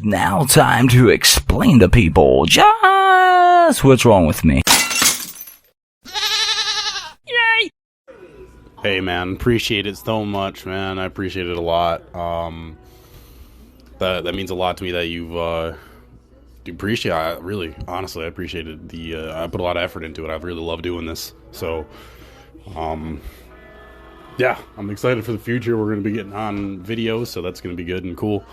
is now time to explain to people just what's wrong with me. Yay! Hey man, appreciate it so much, man. I appreciate it a lot. That means a lot to me that you've appreciate. I really, honestly, I appreciated I put a lot of effort into it. I really love doing this. So, yeah, I'm excited for the future. We're going to be getting on videos, so that's going to be good and cool.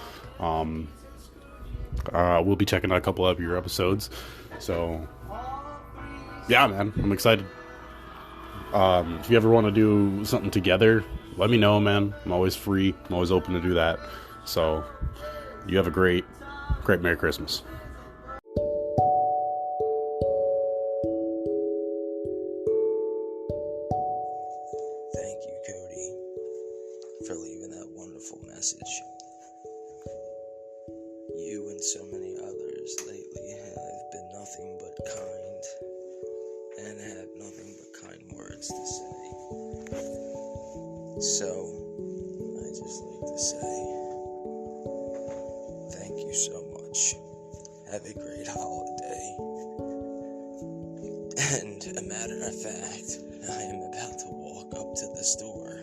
We'll be checking out a couple of your episodes. So, yeah, man, I'm excited. If you ever want to do something together, let me know, man. I'm always free. I'm always open to do that. So, you have a great Merry Christmas. Thank you, Cody, for leaving that wonderful message. You and so many others lately have been nothing but kind and have nothing but kind words to say. So, I just like to say thank you so much. Have a great holiday. And a matter of fact, I am about to walk up to the store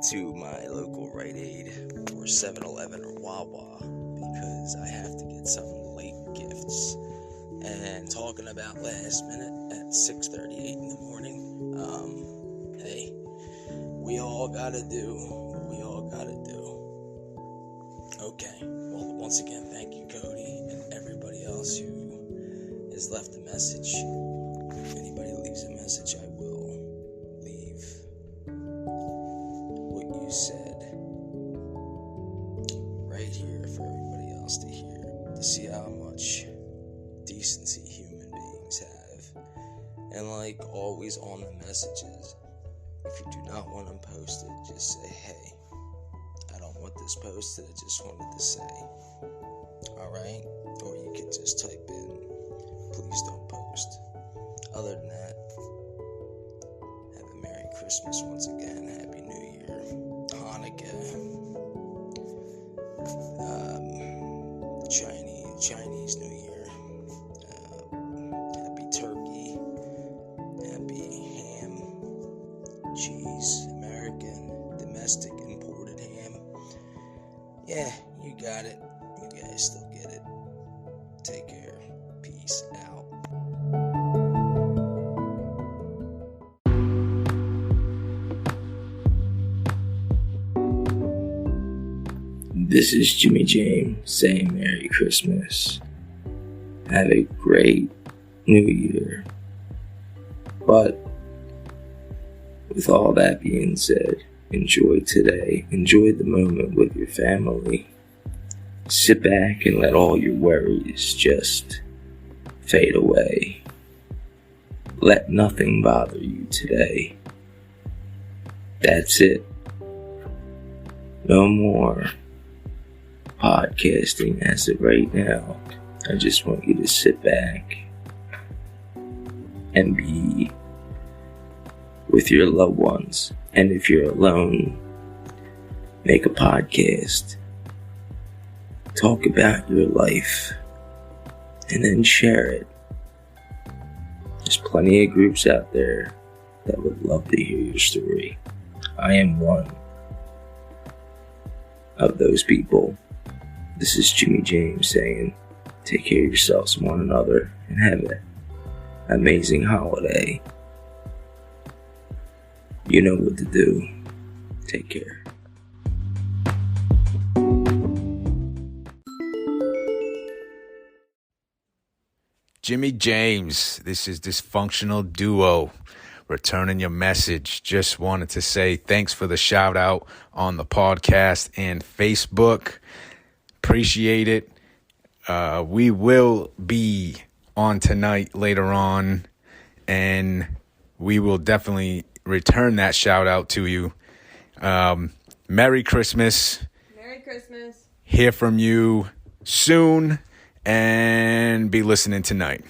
to my local Rite Aid or 7-Eleven or Wawa because I have to get some late gifts. And talking about last minute at 6:38 in the morning, hey, we all gotta do what we all gotta do. Okay, well, once again, thank you, Cody, and everybody else who has left a message. If anybody leaves a message, I will leave what you said right here for everybody else to hear, to see how much decency human beings have. And like always on the messages, if you do not want them posted, just say, hey, I don't want this posted, I just wanted to say. Alright? Or you could just type in, please don't post. Other than that, have a Merry Christmas once again, Happy New Year, Hanukkah, Chinese New Year, Happy Turkey, Happy Ham, Cheese, American, domestic, imported ham. Yeah, you got it. You guys still get it. Take care. Peace out. This is Jimmy James saying Merry Christmas. Have a great New Year. But with all that being said, enjoy today. Enjoy the moment with your family. Sit back and let all your worries just fade away. Let nothing bother you today. That's it. No more podcasting as of right now. I just want you to sit back and be with your loved ones. And if you're alone, make a podcast. Talk about your life and then share it. There's plenty of groups out there that would love to hear your story. I am one of those people. This is Jimmy James saying, take care of yourselves and one another and have an amazing holiday. You know what to do. Take care. Jimmy James, this is Dysfunctional Duo. Returning your message. Just wanted to say thanks for the shout out on the podcast and Facebook. Appreciate it. We will be on tonight later on, and we will definitely return that shout out to you. Merry Christmas. Merry Christmas. Hear from you soon, and be listening tonight.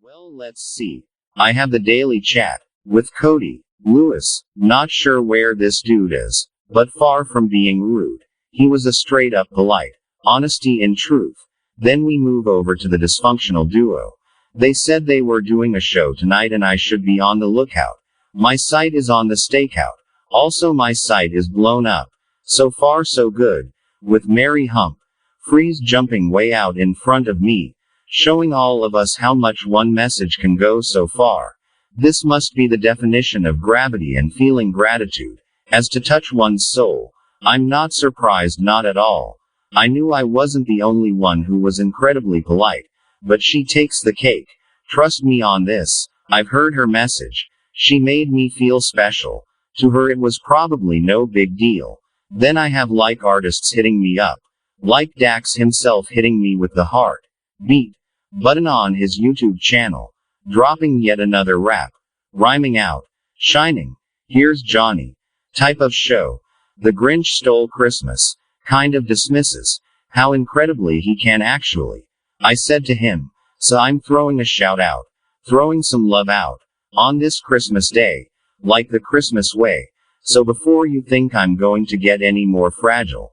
Well, let's see. I have the daily chat with Cody Lewis. Not sure where this dude is. but far from being rude. He was a straight up polite. Honesty and truth. Then we move over to the dysfunctional duo. They said they were doing a show tonight and I should be on the lookout. My site is on the stakeout. Also my site is blown up. So far so good. With Mary Hump. Freeze jumping way out in front of me. Showing all of us how much one message can go so far. This must be the definition of gravity and feeling gratitude. As to touch one's soul. I'm not surprised, not at all. I knew I wasn't the only one who was incredibly polite. But she takes the cake. Trust me on this. I've heard her message. She made me feel special. To her it was probably no big deal. Then I have like artists hitting me up. Like Dax himself hitting me with the heart beat button on his YouTube channel. Dropping yet another rap. Rhyming out. Shining. Here's Johnny. Type of show. The Grinch Stole Christmas. Kind of dismisses how incredibly he can actually. I said to him, so I'm throwing a shout out. Throwing some love out. On this Christmas day. Like the Christmas way. So before you think I'm going to get any more fragile,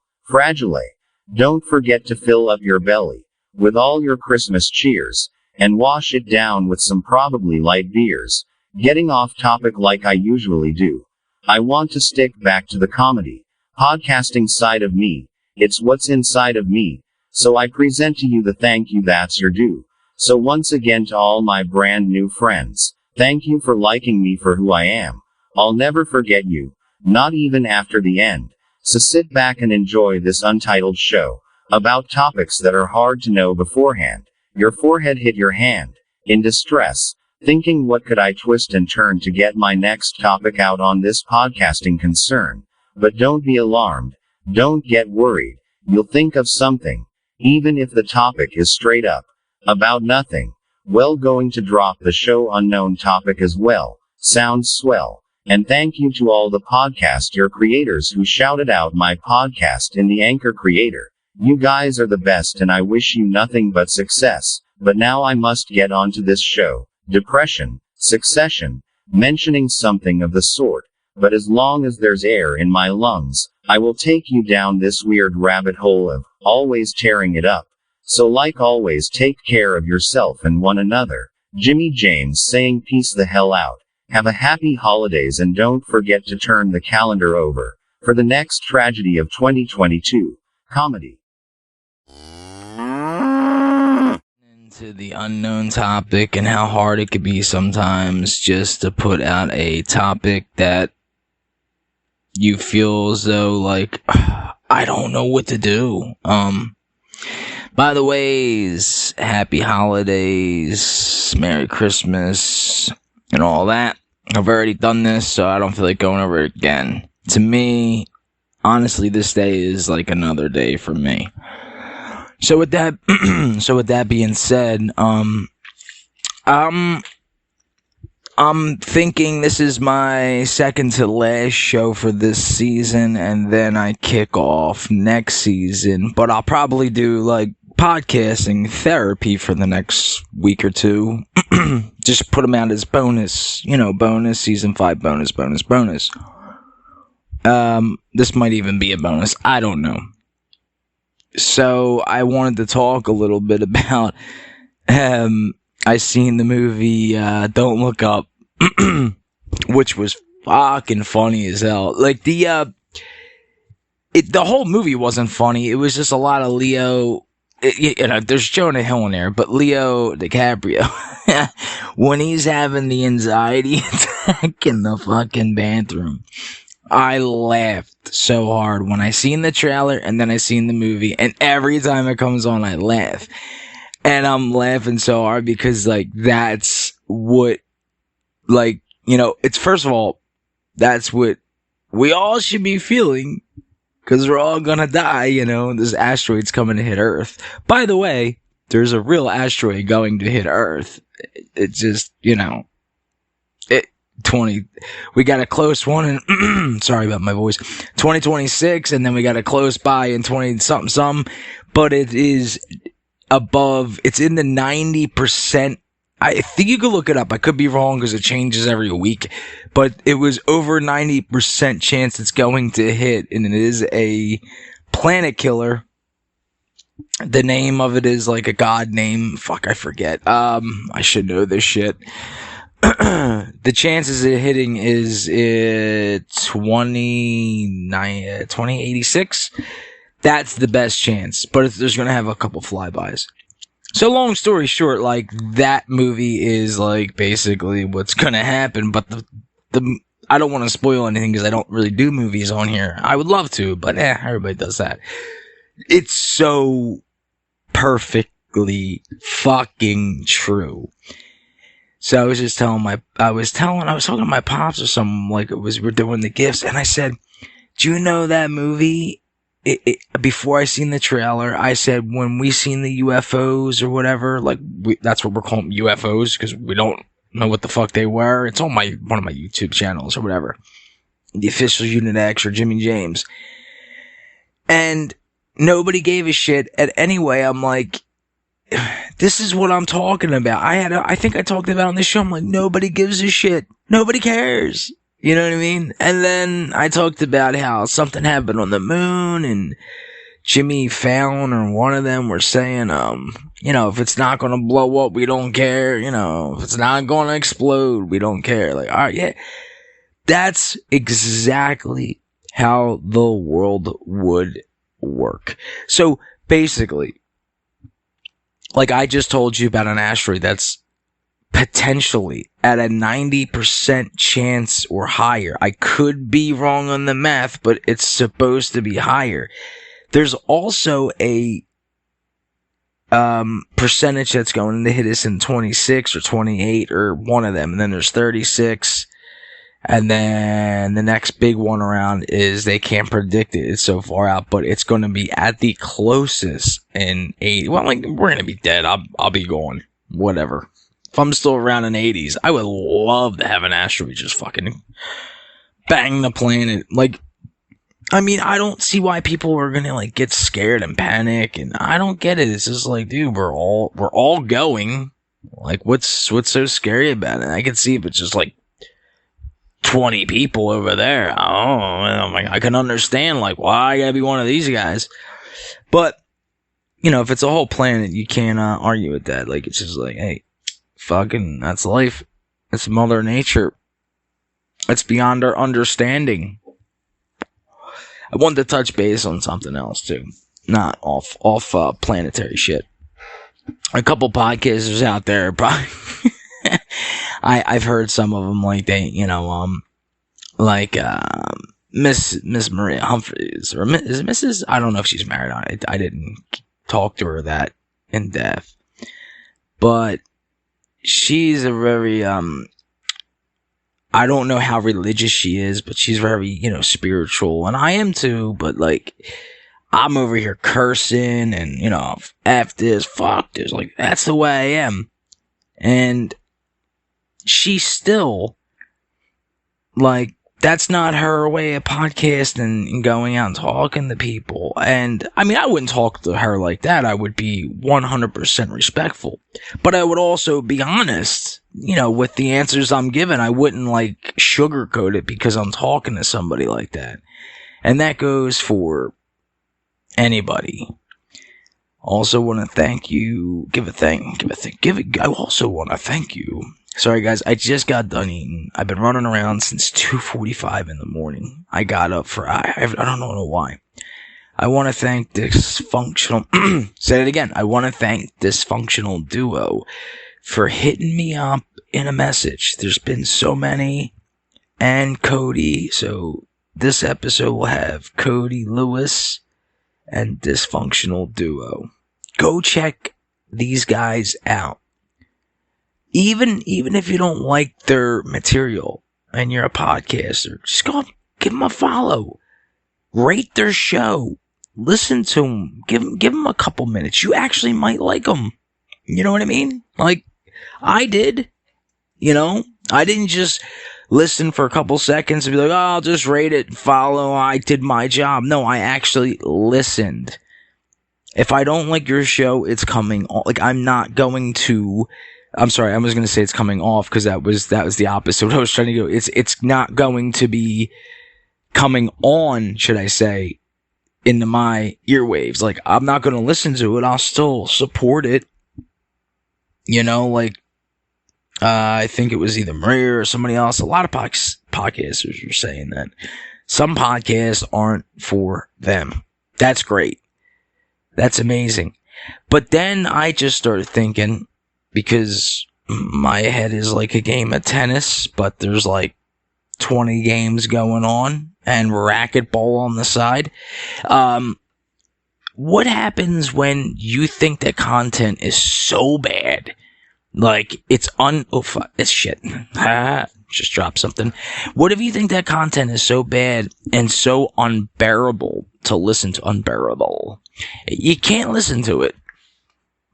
don't forget to fill up your belly with all your Christmas cheers, and wash it down with some probably light beers. Getting off topic like I usually do. I want to stick back to the comedy, podcasting side of me. It's what's inside of me. So I present to you the thank you that's your due. So once again to all my brand new friends, thank you for liking me for who I am. I'll never forget you. Not even after the end. So sit back and enjoy this untitled show. About topics that are hard to know beforehand. Your forehead hit your hand. In distress. Thinking what could I twist and turn to get my next topic out on this podcasting concern. But don't be alarmed. Don't get worried. You'll think of something. Even if the topic is straight up. About nothing. Well, going to drop the show unknown topic as well. Sounds swell. And thank you to all the podcast your creators who shouted out my podcast in the Anchor Creator. You guys are the best and I wish you nothing but success. But now I must get on to this show. Depression, succession, mentioning something of the sort. But as long as there's air in my lungs, I will take you down this weird rabbit hole of always tearing it up. So like always, take care of yourself and one another. Jimmy James saying peace the hell out. Have a happy holidays and don't forget to turn the calendar over for the next tragedy of 2022, comedy. Into the unknown topic and how hard it could be sometimes just to put out a topic that you feel as though like, I don't know what to do. By the ways, happy holidays, Merry Christmas, and all that. I've already done this, so I don't feel like going over it again. To me, honestly, this day is like another day for me. So with that being said, I'm thinking this is my second to last show for this season, and then I kick off next season. But I'll probably do like podcasting therapy for the next week or two. Just put them out as bonus, bonus, season 5 bonus. This might even be a bonus. I don't know. So I wanted to talk a little bit about, I seen the movie, Don't Look Up, which was fucking funny as hell. Like the whole movie wasn't funny. It was just a lot of Leo. There's Jonah Hill in there, but Leo DiCaprio, when he's having the anxiety attack in the fucking bathroom, I laughed so hard when I seen the trailer and then I seen the movie, and every time it comes on, I laugh. And I'm laughing so hard because, like, that's what, like, it's first of all, that's what we all should be feeling. Because we're all gonna die, this asteroid's coming to hit Earth. By the way, there's a real asteroid going to hit Earth. It just, we got a close one in, sorry about my voice, 2026, and then we got a close by in 20-something, but it is above, it's in the 90%, I think you could look it up. I could be wrong because it changes every week, but it was over 90% chance it's going to hit, and it is a planet killer. The name of it is like a god name. Fuck, I forget. I should know this shit. The chances of it hitting is 2086. That's the best chance, but there's going to have a couple flybys. So long story short, like, that movie is like basically what's going to happen, but the I don't want to spoil anything because I don't really do movies on here. I would love to, but everybody does that. It's so perfectly fucking true. So I was just telling I was talking to my pops or something, like we're doing the gifts, and I said, do you know that movie? Before I seen the trailer, I said, when we seen the UFOs or whatever, like, that's what we're calling UFOs, because we don't know what the fuck they were. It's on one of my YouTube channels or whatever. The Official Unit X or Jimmy James. And nobody gave a shit. And anyway, I'm like, this is what I'm talking about. I think I talked about on this show. I'm like, nobody gives a shit. Nobody cares. You know what I mean? And then I talked about how something happened on the moon, and Jimmy Fallon or one of them were saying, if it's not gonna blow up, we don't care. If it's not gonna explode, we don't care. Like, all right, yeah. That's exactly how the world would work. So basically, like I just told you about an asteroid that's potentially at a 90% chance or higher. I could be wrong on the math, but it's supposed to be higher. There's also a percentage that's going to hit us in 26 or 28 or one of them, and then there's 36. And then the next big one around is they can't predict it. It's so far out, but it's going to be at the closest in 80. Well, like, we're going to be dead. I'll be gone. Whatever. If I'm still around in the 80s, I would love to have an asteroid just fucking bang the planet. Like, I mean, I don't see why people are going to, like, get scared and panic, and I don't get it. It's just like, dude, we're all going. Like, what's so scary about it? I can see if it's just like 20 people over there. I can understand, like, why I gotta be one of these guys. But, if it's a whole planet, you can't argue with that. Like, it's just like, hey, fucking, that's life. It's Mother Nature. It's beyond our understanding. I wanted to touch base on something else, too. Not off planetary shit. A couple podcasters out there, probably... I've heard some of them, like, they, Miss Maria Humphreys, or is it Mrs.? I don't know if she's married on it. I didn't talk to her that in depth. But she's a very, I don't know how religious she is, but she's very, spiritual. And I am too, but, like, I'm over here cursing and, F this, fuck this. Like, that's the way I am. And she's still, like, that's not her way of podcasting and going out and talking to people. And, I mean, I wouldn't talk to her like that. I would be 100% respectful. But I would also be honest, with the answers I'm giving. I wouldn't, like, sugarcoat it because I'm talking to somebody like that. And that goes for anybody. Also want to thank you. I also want to thank you. Sorry guys, I just got done eating. I've been running around since 2:45 in the morning. I got up I don't know why. I want to thank Dysfunctional, say it again. I want to thank Dysfunctional Duo for hitting me up in a message. There's been so many, and Cody. So this episode will have Cody Lewis and Dysfunctional Duo. Go check these guys out. Even if you don't like their material and you're a podcaster, just go give them a follow. Rate their show. Listen to them. Give them a couple minutes. You actually might like them. You know what I mean? Like, I did. I didn't just listen for a couple seconds and be like, oh, I'll just rate it and follow. I did my job. No, I actually listened. If I don't like your show, it's coming on. Like, I'm not going to I'm sorry, I was going to say it's coming off because that was the opposite. What I was trying to go, it's not going to be coming on, should I say, into my earwaves. Like, I'm not going to listen to it. I'll still support it. You know, like, I think it was either Maria or somebody else. A lot of podcasters were saying that some podcasts aren't for them. That's great. That's amazing. But then I just started thinking, because my head is like a game of tennis, but there's like 20 games going on and racquetball on the side. What happens when you think that content is so bad? Like, it's it's shit. Just dropped something. What if you think that content is so bad and so unbearable to listen to? Unbearable. You can't listen to it.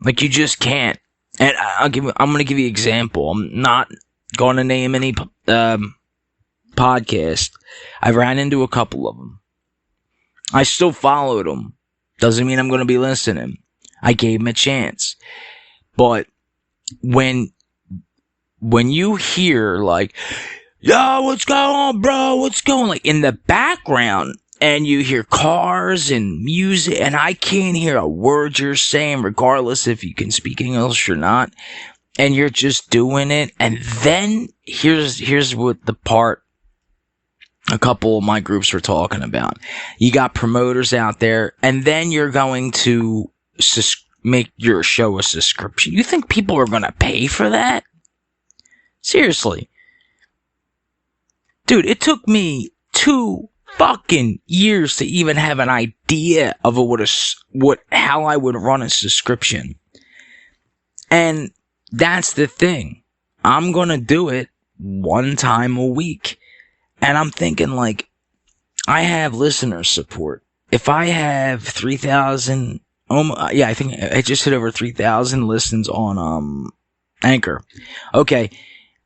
Like, you just can't. And I'm going to give you an example. I'm not going to name any podcast. I ran into a couple of them. I still followed them. Doesn't mean I'm going to be listening. I gave them a chance. But when you hear, like, yo, what's going on, bro? What's going on? Like, in the background, and you hear cars and music, and I can't hear a word you're saying, regardless if you can speak English or not, and you're just doing it. And then here's what the part a couple of my groups were talking about. You got promoters out there, and then you're going to make your show a subscription. You think people are going to pay for that? Seriously. Dude, it took me 2 fucking years to even have an idea of how I would run a subscription. And that's the thing. I'm going to do it 1 time a week. And I'm thinking, like, I have listener support. If I have 3,000, I think I just hit over 3,000 listens on Anchor. Okay,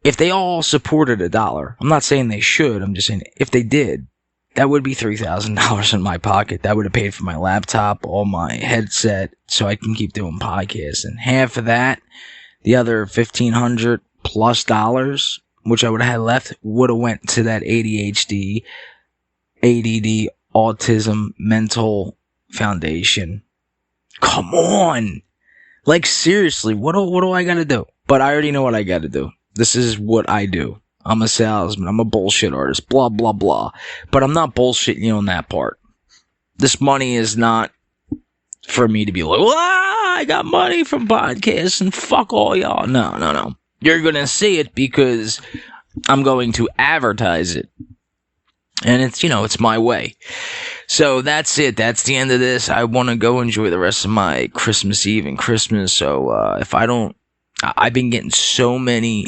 if they all supported $1, I'm not saying they should, I'm just saying if they did, that would be $3,000 in my pocket. That would have paid for my laptop, all my headset, so I can keep doing podcasts. And half of that, the other $1,500 plus dollars, which I would have had left, would have went to that ADHD, ADD, autism, mental foundation. Come on! Like, seriously, what do I gotta do? But I already know what I gotta do. This is what I do. I'm a salesman. I'm a bullshit artist. Blah, blah, blah. But I'm not bullshitting you on that part. This money is not for me to be like, I got money from podcasts and fuck all y'all. No. You're going to see it because I'm going to advertise it. And it's my way. So that's it. That's the end of this. I want to go enjoy the rest of my Christmas Eve and Christmas. So if I don't, I've been getting so many,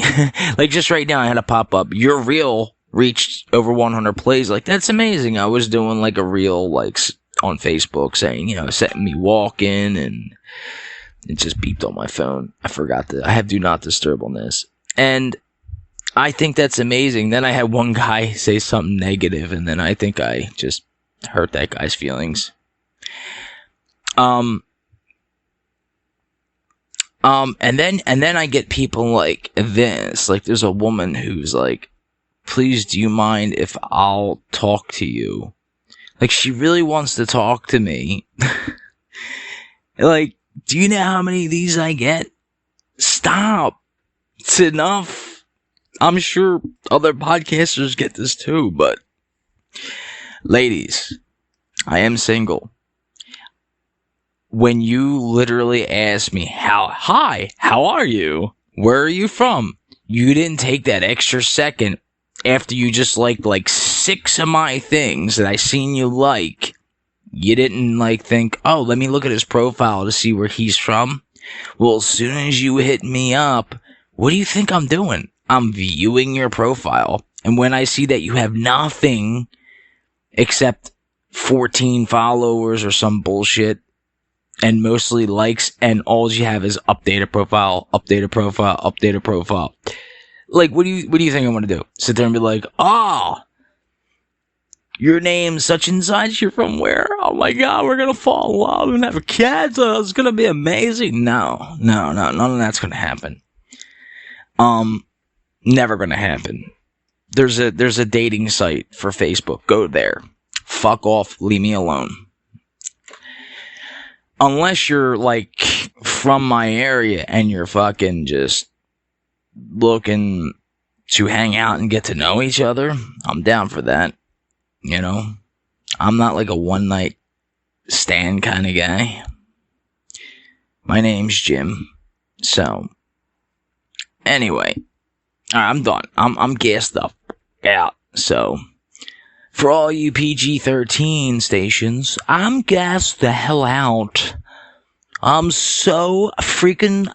like just right now I had a pop up. Your reel reached over 100 plays. Like, that's amazing. I was doing like a reel, like on Facebook saying, setting me walking, and it just beeped on my phone. I have do not disturb on this. And I think that's amazing. Then I had one guy say something negative, and then I think I just hurt that guy's feelings. And then I get people like this. Like, there's a woman who's like, please, do you mind if I'll talk to you? Like, she really wants to talk to me. Like, do you know how many of these I get? Stop. It's enough. I'm sure other podcasters get this too, but ladies, I am single. When you literally ask me, hi, how are you? Where are you from? You didn't take that extra second after you just liked like 6 of my things that I seen you like. You didn't think, oh, let me look at his profile to see where he's from. Well, as soon as you hit me up, what do you think I'm doing? I'm viewing your profile. And when I see that you have nothing except 14 followers or some bullshit, and mostly likes, and all you have is updated profile. Like, what do you think I'm gonna do? Sit there and be like, your name's such and such, you're from where? Oh my god, we're gonna fall in love and have kids, it's gonna be amazing. No, none of that's gonna happen. Never gonna happen. There's a dating site for Facebook. Go there. Fuck off. Leave me alone. Unless you're, like, from my area and you're fucking just looking to hang out and get to know each other, I'm down for that. You know? I'm not like a one-night stand kind of guy. My name's Jim. So, anyway. Alright, I'm done. I'm gassed up. Out. So, for all you PG-13 stations, I'm gassed the hell out. I'm so freaking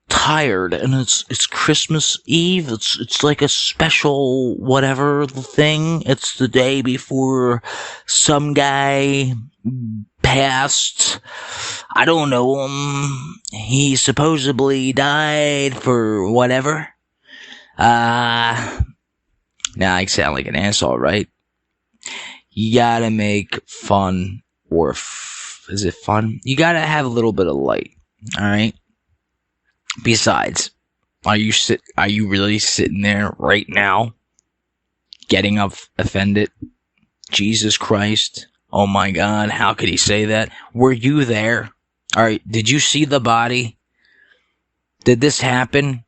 tired, and it's Christmas Eve. It's like a special whatever thing. It's the day before some guy passed. I don't know him. He supposedly died for whatever. Now I sound like an asshole, right? You gotta make fun, or is it fun? You gotta have a little bit of light, alright? Besides, are you really sitting there right now, getting offended? Jesus Christ. Oh my God, how could he say that? Were you there? Alright, did you see the body? Did this happen?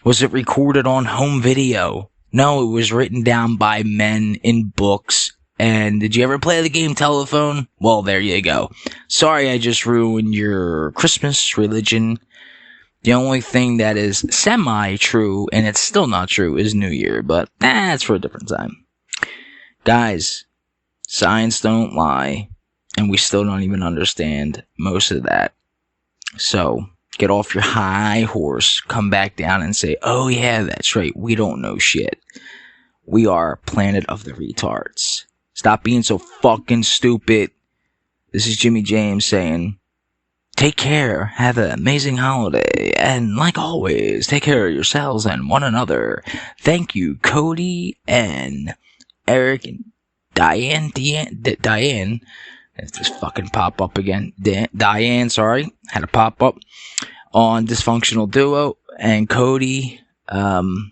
Was it recorded on home video? No, it was written down by men in books. And did you ever play the game Telephone? Well, there you go. Sorry, I just ruined your Christmas religion. The only thing that is semi-true, and it's still not true, is New Year. But, that's for a different time. Guys, science don't lie. And we still don't even understand most of that. So, get off your high horse, come back down and say, oh yeah, that's right, we don't know shit. We are planet of the retards. Stop being so fucking stupid. This is Jimmy James saying, take care, have an amazing holiday, and like always, take care of yourselves and one another. Thank you, Cody and Eric and Diane, if this fucking pop up again, Diane, sorry, had to pop up on Dysfunctional Duo, and Cody, the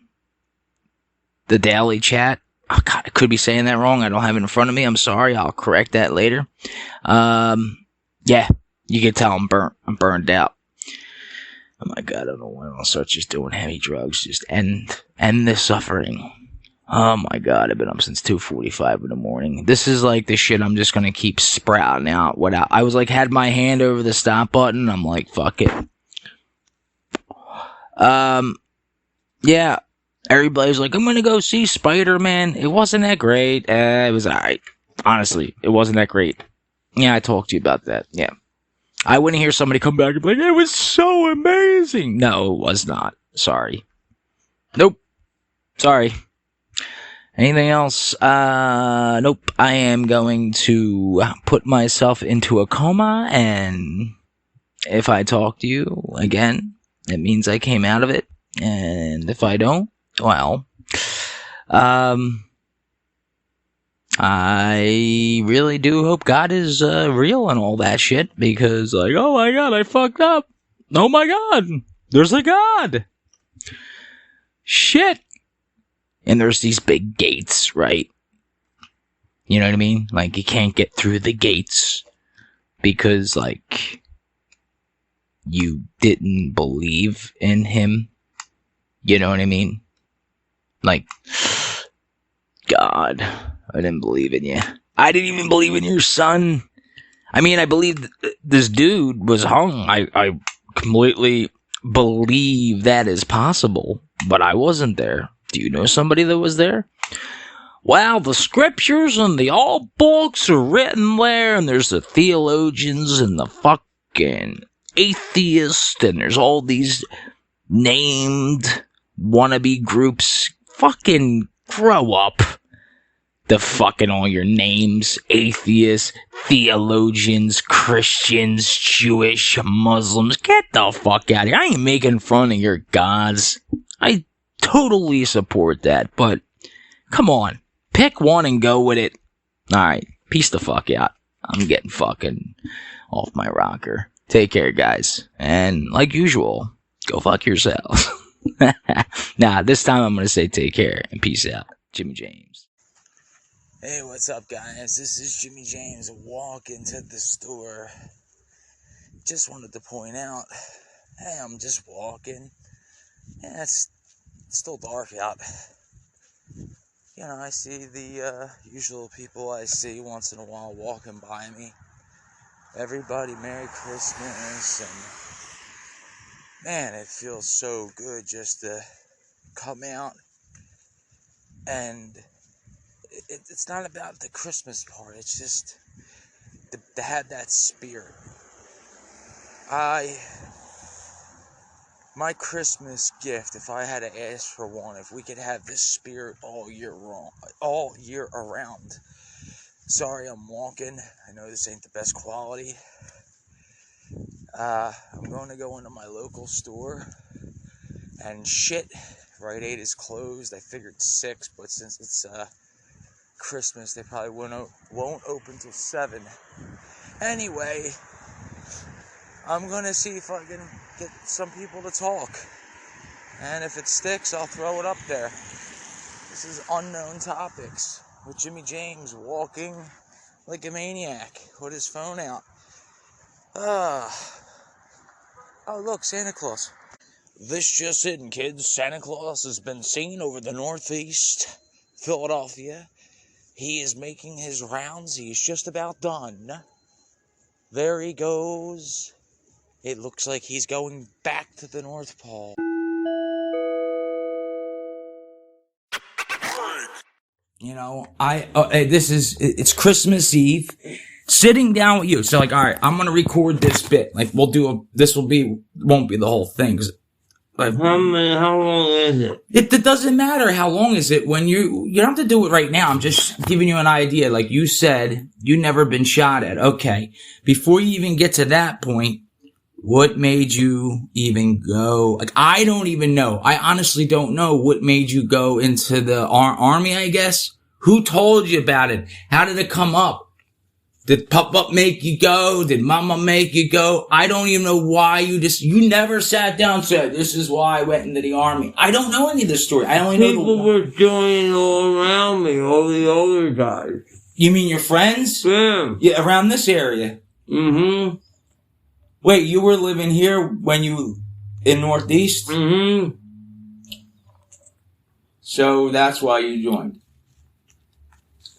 Daily Chat. Oh God, I could be saying that wrong. I don't have it in front of me. I'm sorry. I'll correct that later. Yeah, you can tell I'm burnt. I'm burned out. Oh my God, I don't know when I'll start just doing heavy drugs. Just end the suffering. Oh my God, I've been up since 2:45 in the morning. This is like the shit I'm just gonna keep sprouting out without. I was like, had my hand over the stop button. I'm like, fuck it. Yeah. Everybody's like, I'm gonna go see Spider-Man. It wasn't that great. It was alright. Honestly, it wasn't that great. Yeah, I talked to you about that. Yeah. I wouldn't hear somebody come back and be like, it was so amazing. No, it was not. Sorry. Nope. Sorry. Anything else? Nope. I am going to put myself into a coma, and if I talk to you again, it means I came out of it. And if I don't, well, I really do hope God is real and all that shit, because like, oh my God, I fucked up. Oh my God, there's a God. Shit. And there's these big gates, right? You know what I mean? Like, you can't get through the gates because, like, you didn't believe in him. You know what I mean? Like, God, I didn't believe in you. I didn't even believe in your son. I mean, I believed this dude was hung. I completely believe that is possible, but I wasn't there. Do you know somebody that was there? Well, the scriptures and the all books are written there, and there's the theologians and the fucking atheists, and there's all these named wannabe groups. Fucking grow up. The fucking all your names, atheists, theologians, Christians, Jewish, Muslims. Get the fuck out of here. I ain't making fun of your gods. I totally support that, but come on. Pick one and go with it. Alright, peace the fuck out. I'm getting fucking off my rocker. Take care, guys. And like usual, go fuck yourselves. Nah, this time I'm going to say take care and peace out. Jimmy James. Hey, what's up, guys? This is Jimmy James. Walk into the store. Just wanted to point out, hey, I'm just walking. Yeah, it's still dark out. You know, I see the usual people I see once in a while walking by me. Everybody, Merry Christmas. And man, it feels so good just to come out. And it's not about the Christmas part. It's just to have that spirit. My Christmas gift, if I had to ask for one, if we could have this spirit all year around. Sorry, I'm walking. I know this ain't the best quality. I'm going to go into my local store and shit. Rite Aid is closed. I figured 6, but since it's Christmas, they probably won't open till 7. Anyway, I'm gonna see if I can get some people to talk, and if it sticks, I'll throw it up there. This is Unknown Topics with Jimmy James walking like a maniac with his phone out. Oh look, Santa Claus. This just in, kids. Santa Claus has been seen over the northeast Philadelphia. He is making his rounds. He's just about done. There he goes. It looks like he's going back to the North Pole. You know, it's Christmas Eve. Sitting down with you. So like, all right, I'm going to record this bit. Like won't be the whole thing. 'Cause, like, how long is it? It doesn't matter how long is it when you don't have to do it right now. I'm just giving you an idea. Like you said, you never been shot at. Okay. Before you even get to that point, what made you even go? Like, I don't even know. I honestly don't know what made you go into the army, I guess. Who told you about it? How did it come up? Did Pop-Up make you go? Did Mama make you go? I don't even know why you never sat down and said, this is why I went into the army. I don't know any of this story. I only know people were joining all around me, all the older guys. You mean your friends? Yeah. Yeah, around this area. Mm-hmm. Wait, you were living here when you in Northeast? Mm-hmm. So that's why you joined.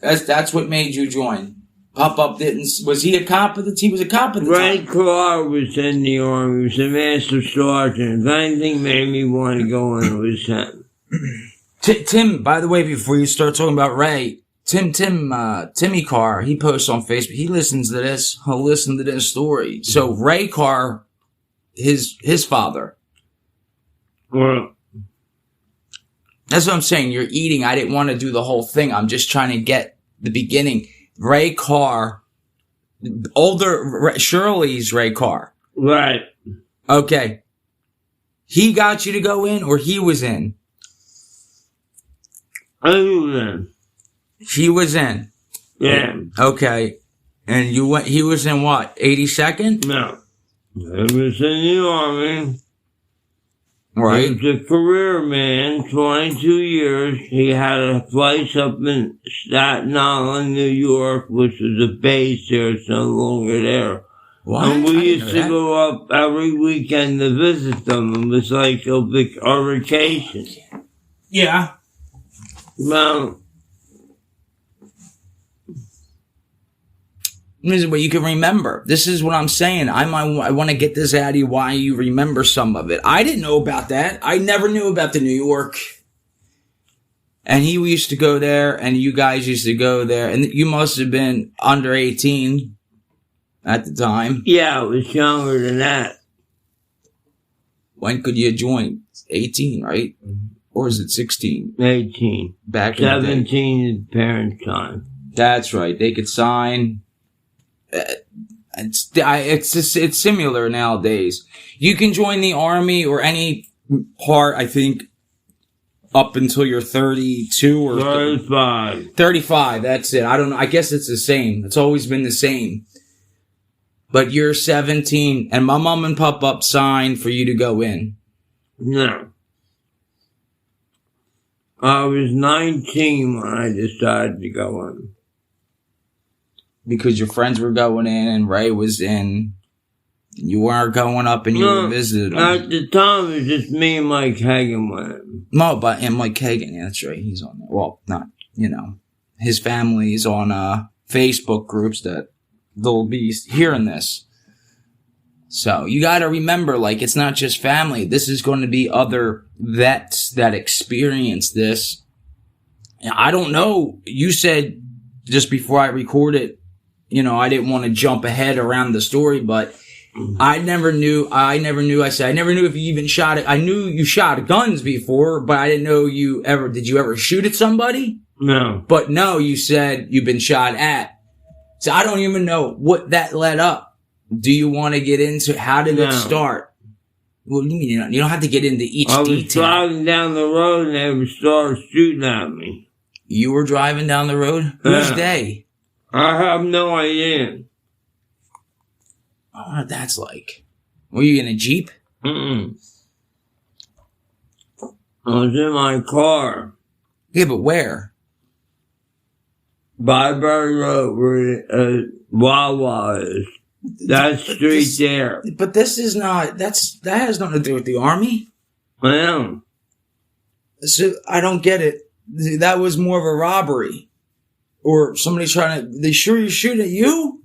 That's what made you join. Pop-Up was he a cop of the team? He was a cop of the Ray time. Carr was in the army. He was a master sergeant. If anything made me want to go in, it was him. Tim, by the way, before you start talking about Ray, Timmy Carr, he posts on Facebook. He listens to this. He'll listen to this story. So Ray Carr, his father. Well, that's what I'm saying. You're eating. I didn't want to do the whole thing. I'm just trying to get the beginning. Ray Carr, Shirley's Ray Carr. right. Okay. He got you to go in, or he was in? I was in. He was in. Yeah. Okay. And you went, he was in what? 82nd? No. I was in the army. Right. He was a career man, 22 years. He had a place up in Staten Island, New York, which was a base there. It's no longer there. What? And we used to go up every weekend to visit them. It was like a vacation. Yeah. Well, This is what you can remember. This is what I'm saying. I want to get this out of you, why you remember some of it. I didn't know about that. I never knew about the New York. And he used to go there, and you guys used to go there. And you must have been under 18 at the time. yeah, I was younger than that. When could you join? 18, right? Or is it 16? 18. Back in the day. 17 is parents' time. That's right. They could sign. It's similar nowadays. You can join the army or any part, I think, up until you're 32 or 35. 35. That's it. I don't know. I guess it's the same. It's always been the same. But you're 17 and my mom and Pop-Up signed for you to go in. No. I was 19 when I decided to go in. Because your friends were going in and Ray was in. You weren't going up and you were visiting them. At the time, it was just me and Mike Hagan went in. No, but and Mike Hagan, yeah, that's right. He's on there. Well, not, his family's on Facebook groups that they'll be hearing this. So you got to remember, like, it's not just family. This is going to be other vets that experience this. I don't know. You said just before I recorded, I didn't want to jump ahead around the story, but I never knew if you even shot it. I knew you shot guns before, but I didn't know did you ever shoot at somebody? No. But no, you said you've been shot at. So I don't even know what that led up. Do you want to get into, how did it start? Well, you don't have to get into each detail. I was driving down the road and they started shooting at me. You were driving down the road? Whose day? I have no idea. I don't know what that's like. Were you in a Jeep? Mm-mm. I was in my car. Yeah, but where? Byberry Road, where Wawa is. That street there. But this is not, that has nothing to do with the Army. I am. So I don't get it. That was more of a robbery. Or somebody they sure you shoot at you?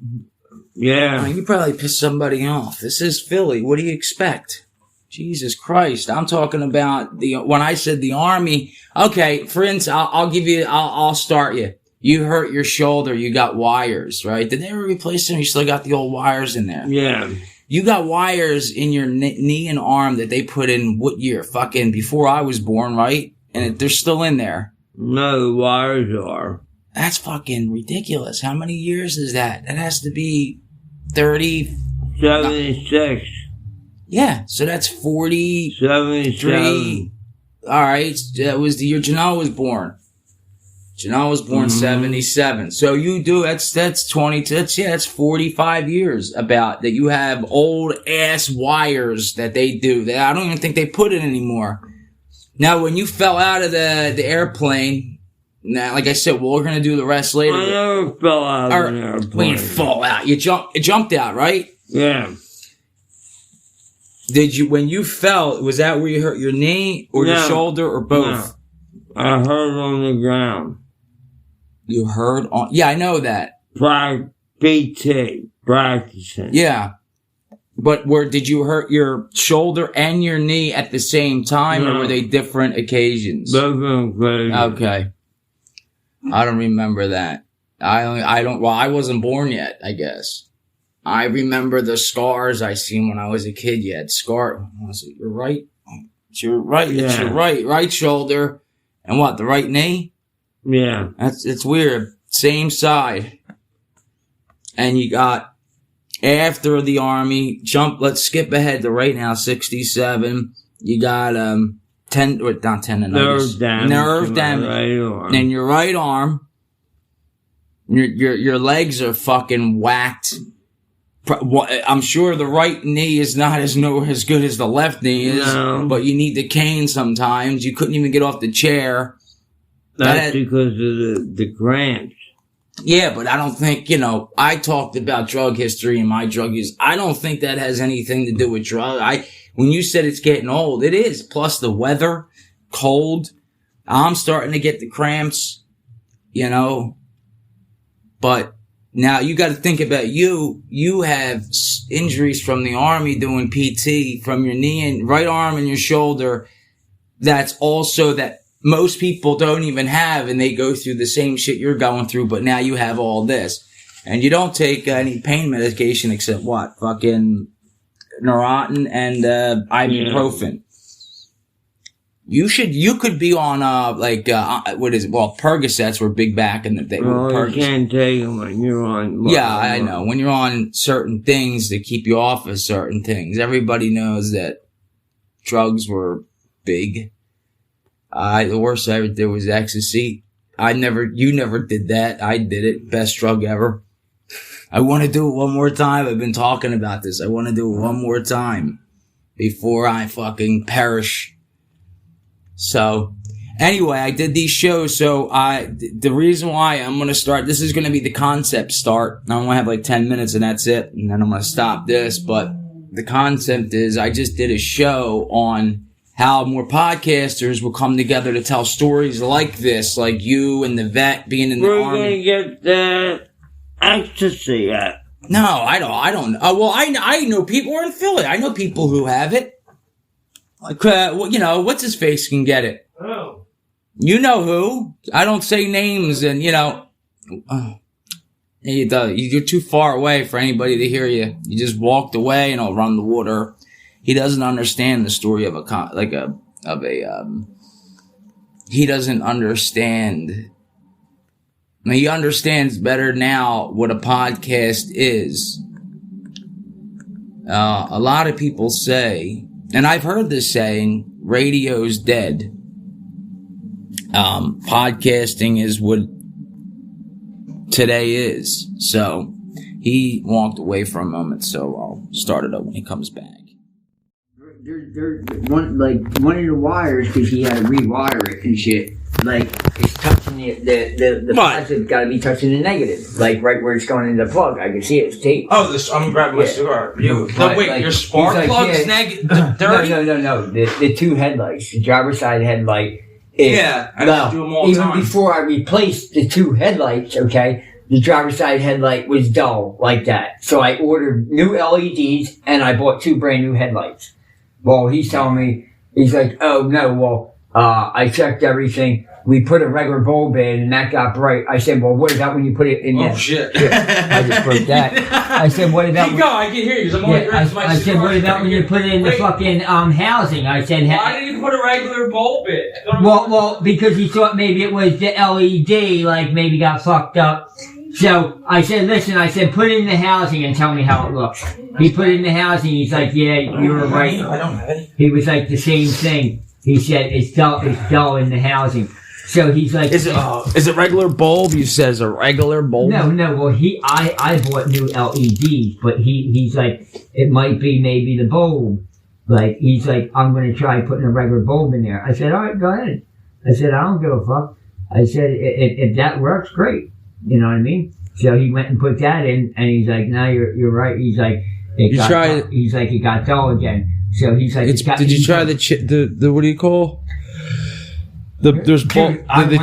Yeah. You probably pissed somebody off. This is Philly. What do you expect? Jesus Christ. I'm talking about when I said the Army. Okay, for instance, I'll start you. You hurt your shoulder. You got wires, right? Did they ever replace them? You still got the old wires in there. Yeah. You got wires in your knee and arm that they put in what year? Fucking before I was born, right? And they're still in there. No, the wires are. That's fucking ridiculous. How many years is that? That has to be 30. 76. Yeah, so that's 40. 77. All right, that was the year Janelle was born. Janelle was born 77. So you do, that's 20, that's 45 years about that you have old ass wires that they do. I don't even think they put it anymore. Now, when you fell out of the airplane, now, like I said, we're going to do the rest later. I never fell out of an airplane. When you fall out, you jumped out, right? Yeah. When you fell, was that where you hurt your knee or your shoulder or both? No. I hurt on the ground. You heard on, yeah, I know that. PT, practicing. Yeah. But did you hurt your shoulder and your knee at the same time, or were they different occasions? Different occasions. Okay. I don't remember that. I wasn't born yet, I guess. I remember the scars I seen when I was a kid. You had was it your right? It's your right, yeah. It's your right shoulder. And what, the right knee? Yeah. It's weird. Same side. And you got, after the Army, let's skip ahead to right now, 67. You got, not tendonitis. Nerve damage. Right in your right arm. Your legs are fucking whacked. I'm sure the right knee is not as good as the left knee is, but you need the cane sometimes. You couldn't even get off the chair. That's because of the cramps. Yeah, but I don't think, I talked about drug history and my drug use. I don't think that has anything to do with drug. When you said it's getting old, it is. Plus the weather, cold. I'm starting to get the cramps, But now you got to think about you. You have injuries from the Army doing PT from your knee and right arm and your shoulder. That's also that most people don't even have, and they go through the same shit you're going through, but now you have all this. And you don't take any pain medication except what? Fucking Neurontin and ibuprofen. Yeah. You could be on, what is it? Well, Percocets were big back in the day. Well, you can't take them when you're on. Yeah, I know. When you're on certain things to keep you off of certain things. Everybody knows that drugs were big. The worst I ever did was ecstasy. You never did that. I did it. Best drug ever. I want to do it one more time. I've been talking about this. I want to do it one more time before I fucking perish. So, Anyway, I did these shows, so the reason why I'm going to start, this is going to be the concept start. I'm going to have like 10 minutes and that's it, and then I'm going to stop this, but the concept is I just did a show on how more podcasters will come together to tell stories like this, like you and the vet being in the army. We're going to get the ecstasy at. No, I don't. Well, I know people who are in Philly. I know people who have it. Like, what's his face can get it. Oh. You know who. I don't say names and, you're too far away for anybody to hear you. You just walked away and I'll run the water. He doesn't understand the story of he doesn't understand. He understands better now what a podcast is. A lot of people say, and I've heard this saying, radio's dead. Podcasting is what today is. So he walked away for a moment, so I'll start it up when he comes back. One of the wires, because he had to rewire it and shit, like it's touching the positive got to be touching the negative, like right where it's going into the plug. I can see it, it's taped. Oh, I'm grabbing my cigar. Wait, your spark plug's dirty? No. The two headlights, the driver's side headlight. I do them all the time. Even before I replaced the two headlights, okay, the driver's side headlight was dull like that. So I ordered new LEDs and I bought two brand new headlights. Well, he's telling me, he's like, oh no, well, I checked everything. We put a regular bulb in and that got bright. I said, well, what about when you put it in there? Oh shit. I just broke that. I said, what about when... I can hear you because I'm only grabbing my cigar. I said, what about when you put it in the fucking housing? I said, why did you put a regular bulb in? Well, because he thought maybe it was the LED, like maybe got fucked up. So I said, listen, put it in the housing and tell me how it looks. He put it in the housing. He's like, yeah, you were right. I don't have any. He was like the same thing. He said, it's dull in the housing. So he's like, is it regular bulb? You said it's a regular bulb? No. Well, I bought new LEDs, but he's like, it might be maybe the bulb. Like, he's like, I'm going to try putting a regular bulb in there. I said, all right, go ahead. I said, I don't give a fuck. I said, if that works, great. You know what I mean? So he went and put that in, and he's like, no, you're right. He's like, he's like, it got dull again. So he's like, did you try the what do you call? The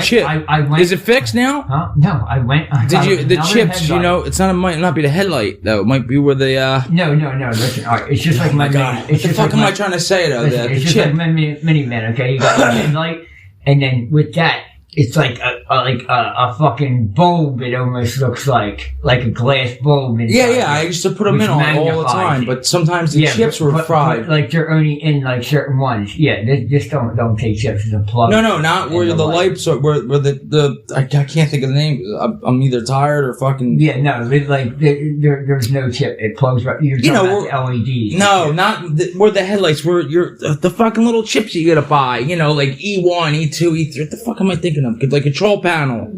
chip. I went, is it fixed now? Huh? No, I went. The chips? Headlight. It might not be the headlight though. It might be where the. No. Listen, all right, it's just like my God. What the fuck am I trying to say though? It's just like minivan. Okay, you got the headlight, and then with that, it's like a fucking bulb. It almost looks like a glass bulb. Yeah. I used to put them in all the time, but sometimes the chips were fried. But, like they're only in like certain ones. Yeah, just don't take chips as a plug. No, not where the lights are. Where the I can't think of the name. I'm either tired or fucking. Yeah, no, there's no chip. It plugs right. You're talking about the LEDs. No, not where the headlights. Where the fucking little chips you gotta buy. Like E1, E2, E3. What the fuck am I thinking? Like control panel.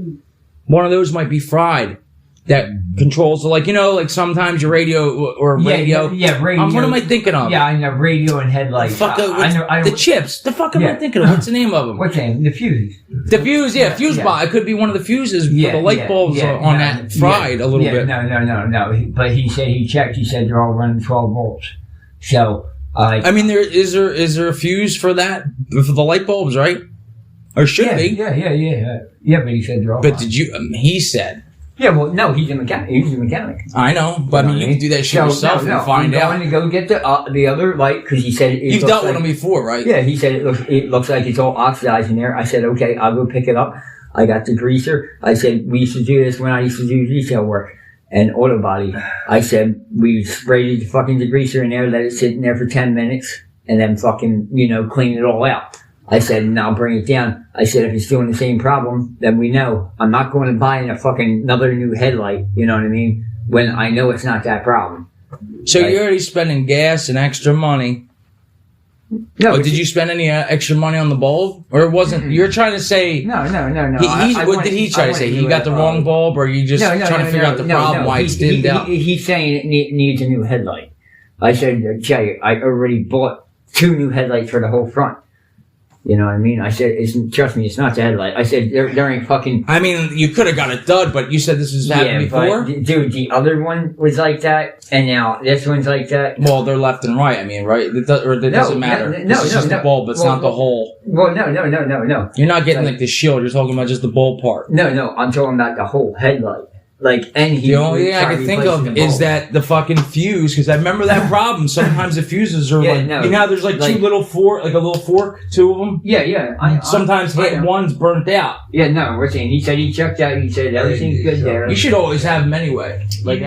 One of those might be fried. That controls, like sometimes your radio or radio. Yeah, radio. What am I thinking of? Yeah, I know, radio and headlights. The chips. The fuck am I thinking of? What's the name of them? What's the name? The fuse. The fuse, yeah. Fuse box. It could be one of the fuses for the light bulbs on that fried a little bit. No. But he said he checked. He said they're all running 12 volts. So, I mean, is there a fuse for that? For the light bulbs, right? Or should be. Yeah, but he said they're all But did you, he said. Yeah, well, no, he's a mechanic. I know, but I mean, you can do that shit yourself and find out. I'm going to go get the other light, because he said you've dealt with them before, right? Yeah, he said it looks like it's all oxidized in there. I said, okay, I'll go pick it up. I got the greaser. I said, we used to do this when I used to do retail work and auto body. I said, we sprayed the fucking degreaser in there, let it sit in there for 10 minutes, and then fucking, clean it all out. I said, and I'll bring it down. I said, if it's doing the same problem, then we know. I'm not going to buy another new headlight, you know what I mean? When I know it's not that problem. So you're already spending gas and extra money. No. Did you spend any extra money on the bulb? Or it wasn't, you're trying to say... No. What did he try to say? He got the wrong bulb, or are you just trying to figure out the problem, why it's dimmed out? He's saying it needs a new headlight. I said, Jay, I already bought 2 new headlights for the whole front. You know what I mean? I said, trust me, it's not the headlight. I said, there ain't fucking... I mean, you could have got a dud, but you said this has happened before? But, dude, the other one was like that, and now this one's like that. Well, they're left and right, I mean, right? It doesn't matter. It's just the bulb, it's not the hole. Well, no. You're not getting, like, the shield. You're talking about just the bulb part. No, I'm talking about the whole headlight. Like, and the only thing I can think of is that the fucking fuse, because I remember that problem. Sometimes the fuses are you know how there's like two little fork, like a little fork, two of them? Yeah. Sometimes one's burnt out. Yeah, no, we're saying, he said he checked out, he said everything's good there. You should always have them anyway. Like,